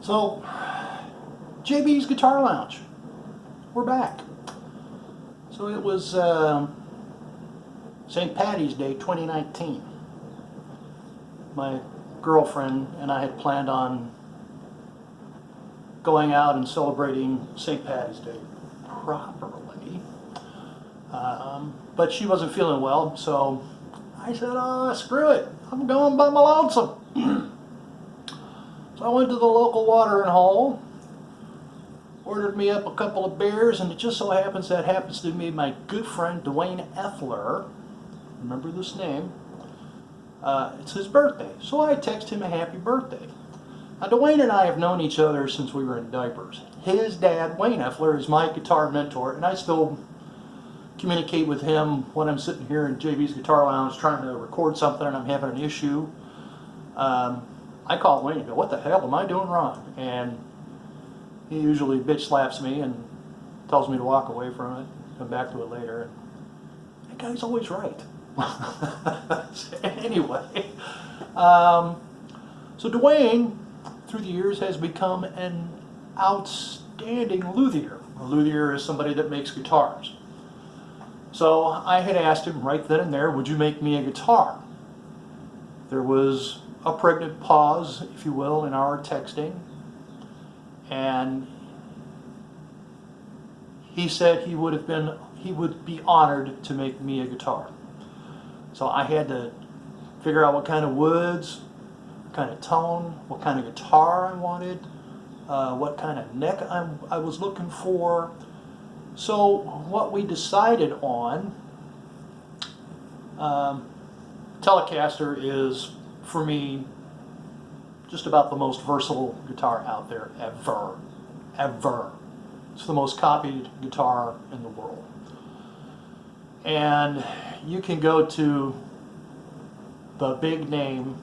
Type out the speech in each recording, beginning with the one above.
So, JB's Guitar Lounge. We're back. So it was St. Patty's Day 2019. My girlfriend and I had planned on going out and celebrating St. Patty's Day properly. But she wasn't feeling well, so I said, oh, screw it. I'm going by my lonesome. So I went to the local watering hole, ordered me up a couple of beers, and it just so happens to be my good friend Dwayne Effler. Remember this name? It's his birthday. So I text him a happy birthday. Now Dwayne and I have known each other since we were in diapers. His dad, Wayne Effler, is my guitar mentor, and I still communicate with him when I'm sitting here in JB's Guitar Lounge trying to record something and I'm having an issue. I call Wayne and go, what the hell am I doing wrong? And he usually bitch slaps me and tells me to walk away from it, come back to it later. And that guy's always right. Anyway, so Dwayne, through the years, has become an outstanding luthier. A luthier is somebody that makes guitars. So I had asked him right then and there, would you make me a guitar? There was a pregnant pause, if you will, in our texting. And he said he would be honored to make me a guitar. So I had to figure out what kind of woods, what kind of tone, what kind of guitar I wanted, what kind of neck I was looking for. So what we decided on, Telecaster is, for me, just about the most versatile guitar out there ever. Ever. It's the most copied guitar in the world. And you can go to the big name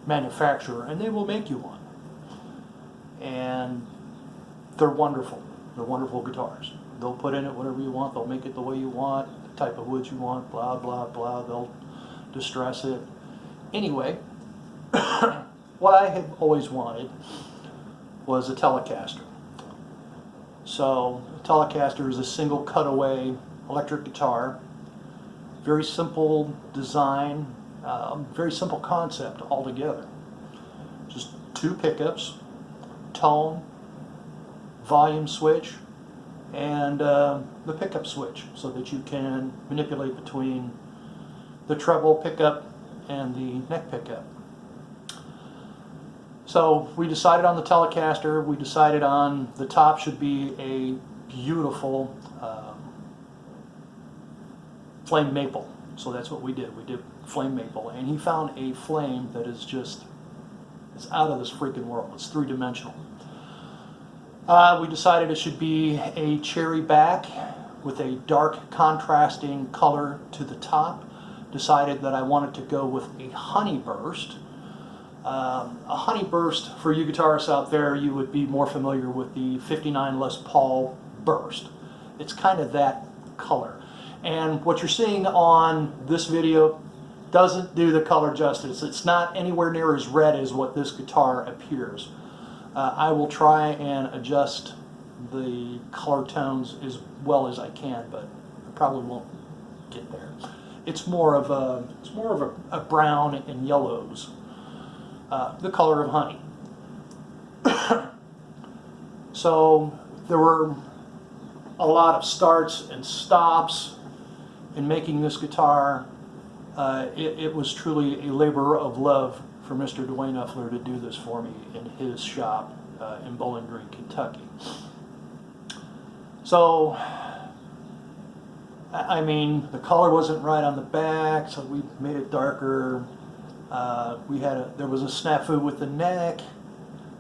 manufacturer and they will make you one. And they're wonderful. They're wonderful guitars. They'll put in it whatever you want. They'll make it the way you want, the type of wood you want, blah, blah, blah. They'll distress it. Anyway, what I had always wanted was a Telecaster. So a Telecaster is a single cutaway electric guitar. Very simple design, very simple concept altogether. Just two pickups, tone, volume switch, and the pickup switch so that you can manipulate between the treble pickup and the neck pickup. So we decided on the Telecaster. We decided on the top should be a beautiful flame maple. So that's what we did. We did flame maple, and he found a flame that is just, it's out of this freaking world. It's three-dimensional. We decided it should be a cherry back with a dark contrasting color to the top. Decided that I wanted to go with a honey burst. A honey burst, for you guitarists out there, you would be more familiar with the 59 Les Paul burst. It's kind of that color. And what you're seeing on this video doesn't do the color justice. It's not anywhere near as red as what this guitar appears. I will try and adjust the color tones as well as I can, but I probably won't get there. It's more of a brown and yellows, the color of honey. So there were a lot of starts and stops in making this guitar. It was truly a labor of love for Mr. Dwayne Effler to do this for me in his shop in Bowling Green, Kentucky. So, I mean, the color wasn't right on the back, so we made it darker. There was a snafu with the neck,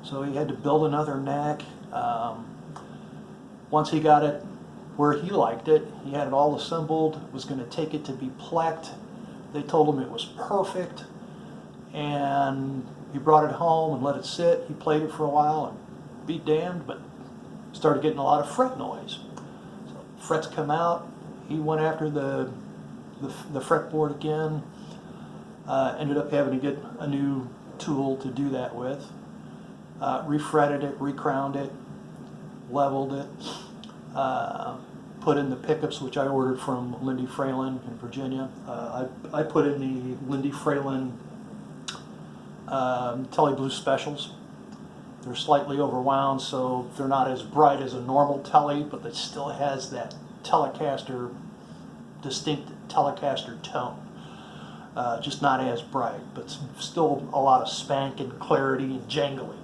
so he had to build another neck. Once he got it where he liked it, he had it all assembled, was going to take it to be plecked. They told him it was perfect, and he brought it home and let it sit. He played it for a while and be damned, but started getting a lot of fret noise. So frets come out. He went after the fretboard again. Ended up having to get a new tool to do that with. Refretted it, recrowned it, leveled it, put in the pickups, which I ordered from Lindy Fralin in Virginia. I put in the Lindy Fralin Tele Blue Specials. They're slightly overwound, so they're not as bright as a normal Tele, but it still has that Telecaster, distinct Telecaster tone. Just not as bright, but still a lot of spank and clarity and jangling.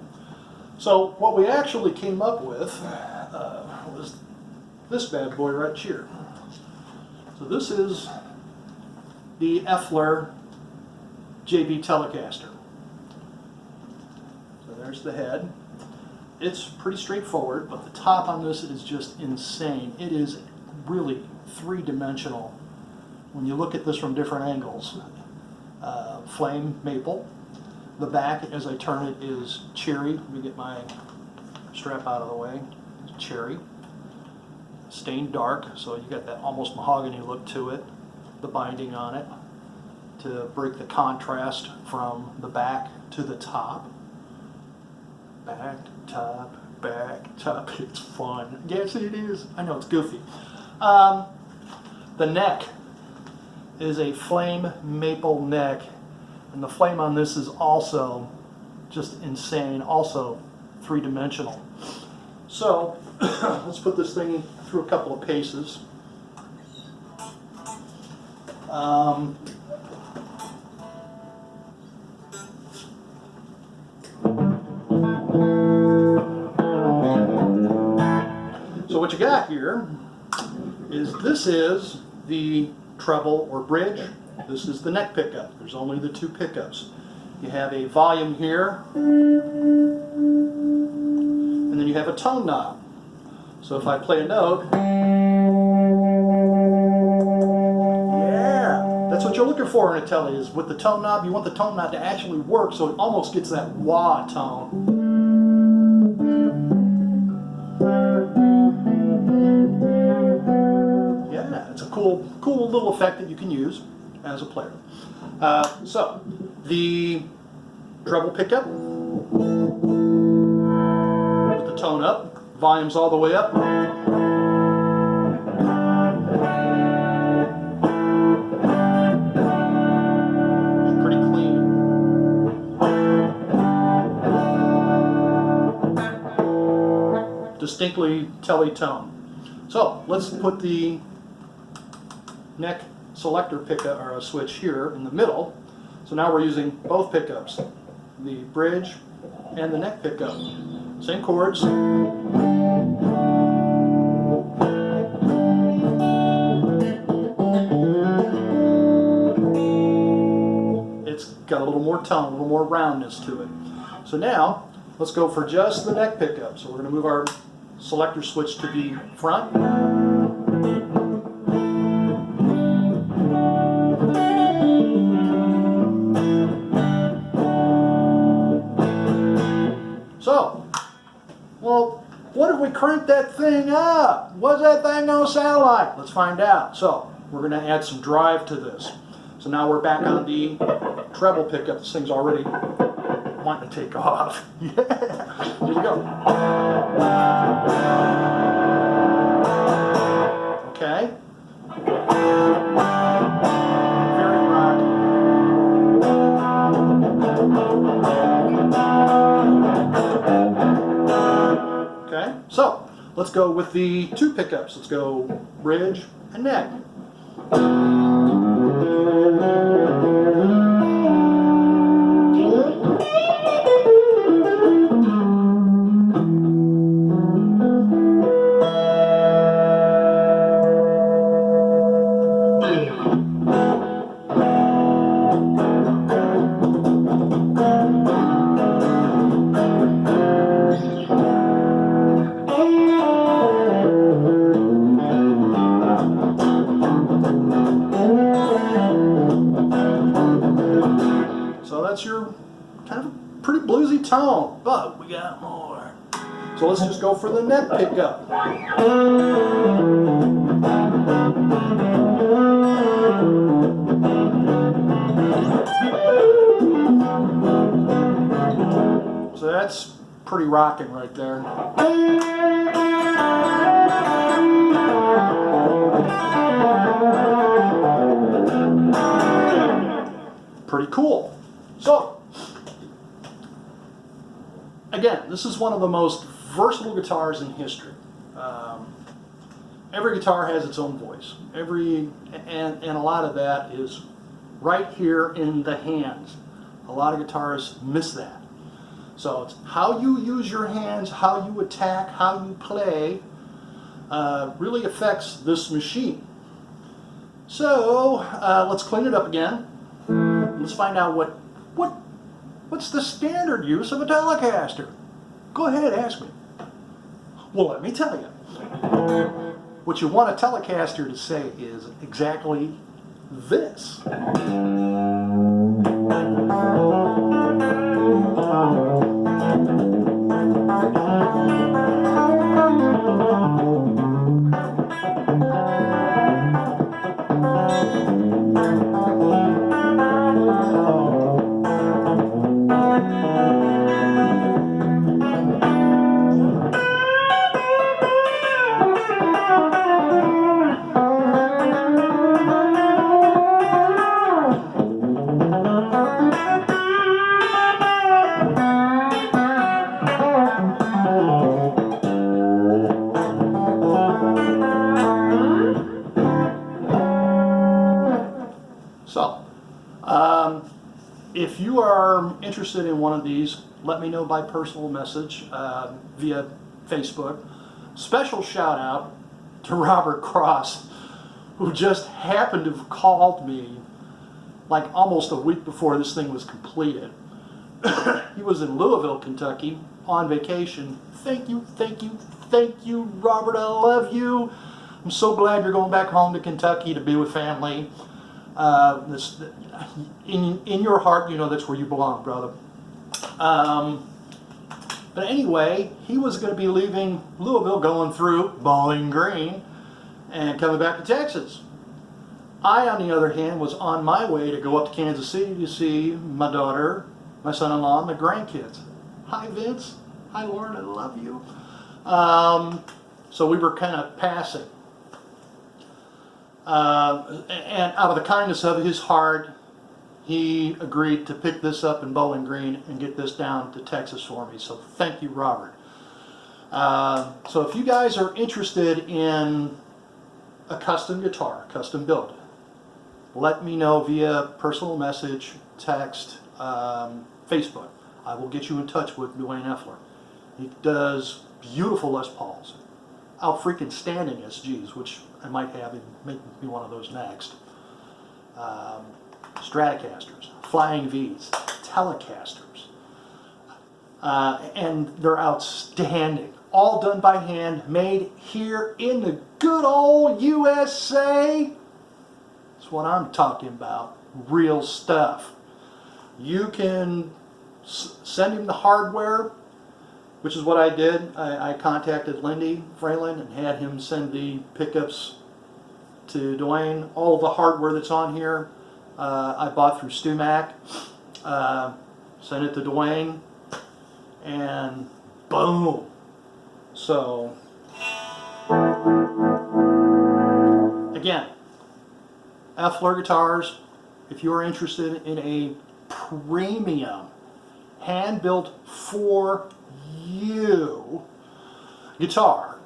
So what we actually came up with was this bad boy right here. So this is the Effler JB Telecaster. So there's the head. It's pretty straightforward, but the top on this is just insane. It is really three-dimensional. When you look at this from different angles, flame maple. The back, as I turn it, is cherry. Let me get my strap out of the way. Cherry. Stained dark, so you got that almost mahogany look to it. The binding on it to break the contrast from the back to the top. Back, top, back, top. It's fun. Yes, it is. I know it's goofy. The neck is a flame maple neck, and the flame on this is also just insane, also three-dimensional. So let's put this thing through a couple of paces. So what you got here is this is the treble or bridge. This is the neck pickup. There's only the two pickups. You have a volume here, and then you have a tone knob. So if I play a note, yeah, that's what you're looking for in a Tele, is with the tone knob, you want the tone knob to actually work so it almost gets that wah tone. Yeah, it's a cool little effect that you can use as a player. So the treble pickup with the tone up, volume's all the way up. It's pretty clean. Distinctly Tele tone. So let's put the neck selector pickup or a switch here in the middle. So now we're using both pickups, the bridge and the neck pickup. Same chords. It's got a little more tone, a little more roundness to it. So now let's go for just the neck pickup. So we're going to move our selector switch to the front. So, well, what if we crank that thing up? What's that thing going to sound like? Let's find out. So, we're going to add some drive to this. So now we're back on the treble pickup. This thing's already wanting to take off. Yeah, here we go. Okay. Very rock. Okay, so let's go with the two pickups. Let's go bridge and neck. That's your kind of pretty bluesy tone, but we got more. So let's just go for the neck pickup. So that's pretty rocking right there. Pretty cool. So, again, this is one of the most versatile guitars in history. Every guitar has its own voice. And a lot of that is right here in the hands. A lot of guitars miss that. So it's how you use your hands, how you attack, how you play, really affects this machine. So let's clean it up again. Let's find out what's the standard use of a Telecaster. Go ahead, ask me. Well, let me tell you. What you want a Telecaster to say is exactly this. So, if you are interested in one of these, let me know by personal message via Facebook. Special shout out to Robert Cross, who just happened to have called me like almost a week before this thing was completed. He was in Louisville, Kentucky on vacation. Thank you, Robert, I love you. I'm so glad you're going back home to Kentucky to be with family. In your heart, you know that's where you belong, brother. But anyway, he was going to be leaving Louisville, going through Bowling Green, and coming back to Texas. I, on the other hand, was on my way to go up to Kansas City to see my daughter, my son-in-law, and my grandkids. Hi, Vince. Hi, Lauren. I love you. So we were kind of passing. And out of the kindness of his heart, he agreed to pick this up in Bowling Green and get this down to Texas for me. So thank you, Robert. So if you guys are interested in a custom guitar, custom build, let me know via personal message, text, Facebook. I will get you in touch with Dwayne Effler. He does beautiful Les Pauls, out-freaking-standing SGs, which I might have and make me one of those next. Stratocasters, Flying V's, Telecasters, and they're outstanding. All done by hand, made here in the good old USA. That's what I'm talking about, real stuff. You can send him the hardware, which is what I did. I contacted Lindy Fralin and had him send the pickups to Dwayne. All of the hardware that's on here, I bought through StewMac. Sent it to Dwayne, and boom. So, again, Effler guitars, if you are interested in a premium, hand-built for you guitar,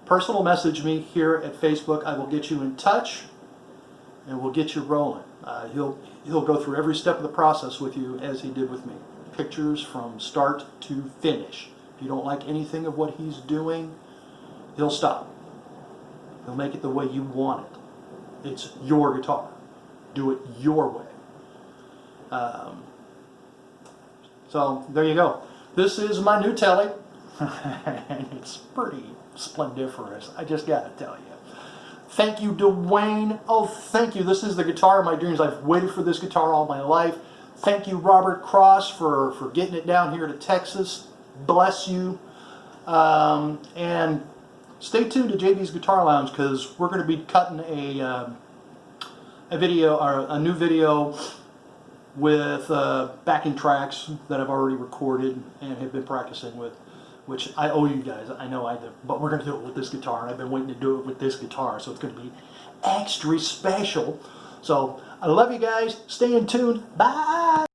personal message me here at Facebook. I will get you in touch and we'll get you rolling. He'll go through every step of the process with you as he did with me. Pictures from start to finish. If you don't like anything of what he's doing, he'll stop. He'll make it the way you want it. It's your guitar. Do it your way. So there you go. This is my new Tele, and it's pretty splendiferous, I just gotta tell you. Thank you, Dwayne. Oh, thank you. This is the guitar of my dreams. I've waited for this guitar all my life. Thank you, Robert Cross, for getting it down here to Texas. Bless you. And stay tuned to JB's Guitar Lounge, because we're going to be cutting a video, or a new video with backing tracks that I've already recorded and have been practicing with, which I owe you guys. I know I do, but we're going to do it with this guitar, and I've been waiting to do it with this guitar, so it's going to be extra special. So I love you guys. Stay in tune. Bye.